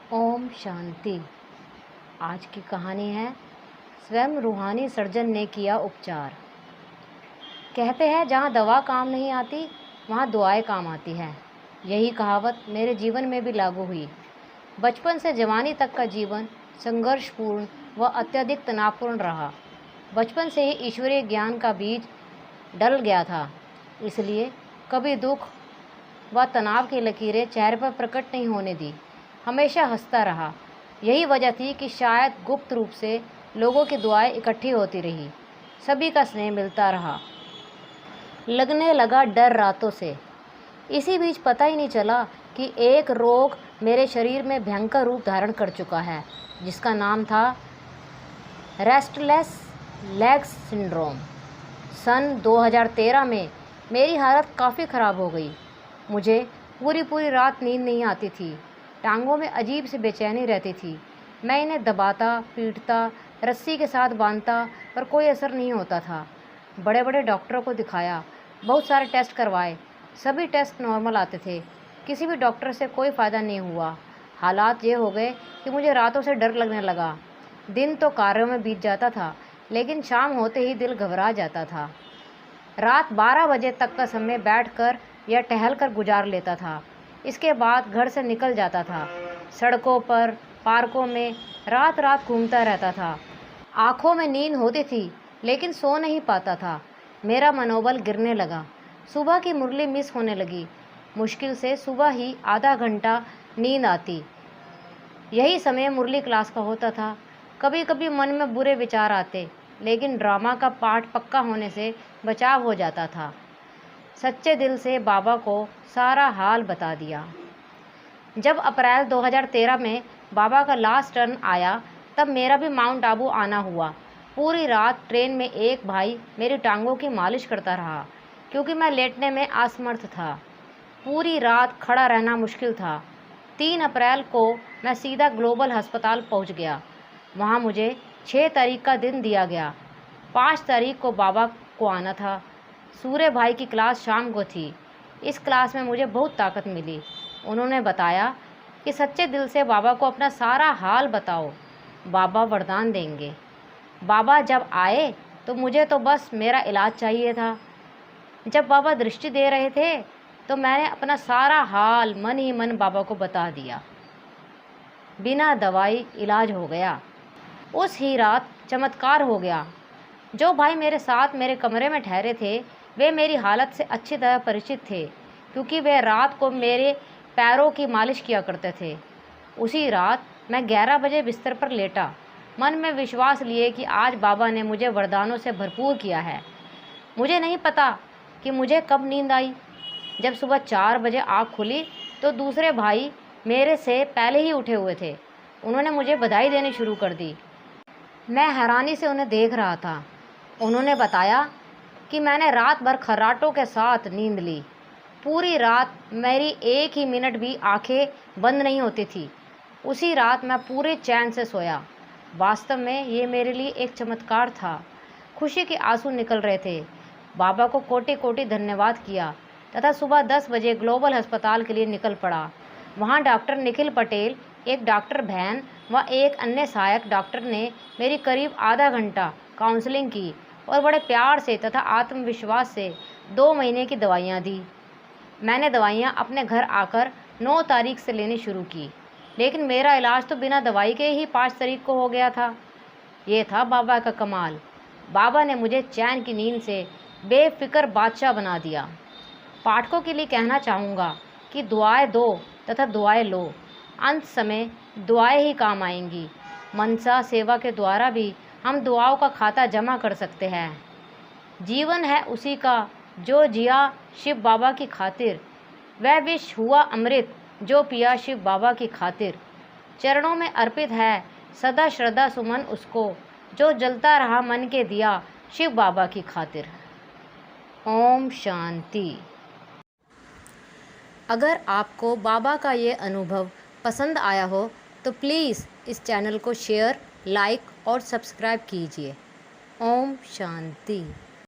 ओम शांति। आज की कहानी है स्वयं रूहानी सर्जन ने किया उपचार। कहते हैं जहाँ दवा काम नहीं आती वहाँ दुआएं काम आती है। यही कहावत मेरे जीवन में भी लागू हुई। बचपन से जवानी तक का जीवन संघर्षपूर्ण व अत्यधिक तनावपूर्ण रहा। बचपन से ही ईश्वरीय ज्ञान का बीज डल गया था, इसलिए कभी दुख व तनाव की लकीरें चेहरे पर प्रकट नहीं होने दी। हमेशा हंसता रहा। यही वजह थी कि शायद गुप्त रूप से लोगों की दुआएं इकट्ठी होती रही। सभी का स्नेह मिलता रहा। लगने लगा डर रातों से। इसी बीच पता ही नहीं चला कि एक रोग मेरे शरीर में भयंकर रूप धारण कर चुका है, जिसका नाम था रेस्टलेस लेग्स सिंड्रोम। सन 2013 में मेरी हालत काफ़ी ख़राब हो गई। मुझे पूरी रात नींद नहीं आती थी। टांगों में अजीब सी बेचैनी रहती थी। मैं इन्हें दबाता, पीटता, रस्सी के साथ बांधता, पर कोई असर नहीं होता था। बड़े बड़े डॉक्टरों को दिखाया, बहुत सारे टेस्ट करवाए। सभी टेस्ट नॉर्मल आते थे। किसी भी डॉक्टर से कोई फ़ायदा नहीं हुआ। हालात ये हो गए कि मुझे रातों से डर लगने लगा। दिन तो कार्यों में बीत जाता था, लेकिन शाम होते ही दिल घबरा जाता था। रात 12 बजे तक का समय बैठकर या टहलकर गुजार लेता था। इसके बाद घर से निकल जाता था। सड़कों पर, पार्कों में रात रात घूमता रहता था। आँखों में नींद होती थी, लेकिन सो नहीं पाता था। मेरा मनोबल गिरने लगा। सुबह की मुरली मिस होने लगी। मुश्किल से सुबह ही आधा घंटा नींद आती। यही समय मुरली क्लास का होता था। कभी कभी मन में बुरे विचार आते, लेकिन ड्रामा का पाठ पक्का होने से बचाव हो जाता था। सच्चे दिल से बाबा को सारा हाल बता दिया। जब अप्रैल 2013 में बाबा का लास्ट टर्न आया, तब मेरा भी माउंट आबू आना हुआ। पूरी रात ट्रेन में एक भाई मेरी टांगों की मालिश करता रहा, क्योंकि मैं लेटने में असमर्थ था। पूरी रात खड़ा रहना मुश्किल था। 3 अप्रैल को मैं सीधा ग्लोबल अस्पताल पहुंच गया। वहां मुझे 6 तारीख का दिन दिया गया। 5 तारीख को बाबा को आना था। सूर्य भाई की क्लास शाम को थी। इस क्लास में मुझे बहुत ताकत मिली। उन्होंने बताया कि सच्चे दिल से बाबा को अपना सारा हाल बताओ, बाबा वरदान देंगे। बाबा जब आए तो मुझे तो बस मेरा इलाज चाहिए था। जब बाबा दृष्टि दे रहे थे तो मैंने अपना सारा हाल मन ही मन बाबा को बता दिया। बिना दवाई इलाज हो गया। उस ही रात चमत्कार हो गया। जो भाई मेरे साथ मेरे कमरे में ठहरे थे, वे मेरी हालत से अच्छी तरह परिचित थे, क्योंकि वे रात को मेरे पैरों की मालिश किया करते थे। उसी रात मैं 11 बजे बिस्तर पर लेटा, मन में विश्वास लिए कि आज बाबा ने मुझे वरदानों से भरपूर किया है। मुझे नहीं पता कि मुझे कब नींद आई। जब सुबह 4 बजे आँख खुली तो दूसरे भाई मेरे से पहले ही उठे हुए थे। उन्होंने मुझे बधाई देनी शुरू कर दी। मैं हैरानी से उन्हें देख रहा था। उन्होंने बताया कि मैंने रात भर खर्राटों के साथ नींद ली। पूरी रात मेरी एक ही मिनट भी आंखें बंद नहीं होती थी। उसी रात मैं पूरे चैन से सोया। वास्तव में ये मेरे लिए एक चमत्कार था। खुशी के आंसू निकल रहे थे। बाबा को कोटि कोटि धन्यवाद किया तथा सुबह 10 बजे ग्लोबल अस्पताल के लिए निकल पड़ा। वहाँ डॉक्टर निखिल पटेल, एक डॉक्टर बहन व एक अन्य सहायक डॉक्टर ने मेरी करीब आधा घंटा काउंसलिंग की और बड़े प्यार से तथा आत्मविश्वास से 2 महीने की दवाइयाँ दी। मैंने दवाइयाँ अपने घर आकर 9 तारीख से लेनी शुरू की, लेकिन मेरा इलाज तो बिना दवाई के ही 5 तारीख को हो गया था। ये था बाबा का कमाल। बाबा ने मुझे चैन की नींद से बेफिक्र बादशाह बना दिया। पाठकों के लिए कहना चाहूँगा कि दुआएं दो तथा दुआएं लो। अंत समय दुआएं ही काम आएंगी। मनसा सेवा के द्वारा भी हम दुआओं का खाता जमा कर सकते हैं। जीवन है उसी का जो जिया शिव बाबा की खातिर। वह विष हुआ अमृत जो पिया शिव बाबा की खातिर। चरणों में अर्पित है सदा श्रद्धा सुमन उसको, जो जलता रहा मन के दिया शिव बाबा की खातिर। ओम शांति। अगर आपको बाबा का ये अनुभव पसंद आया हो तो प्लीज़ इस चैनल को शेयर, लाइक और सब्सक्राइब कीजिए। ओम शांति।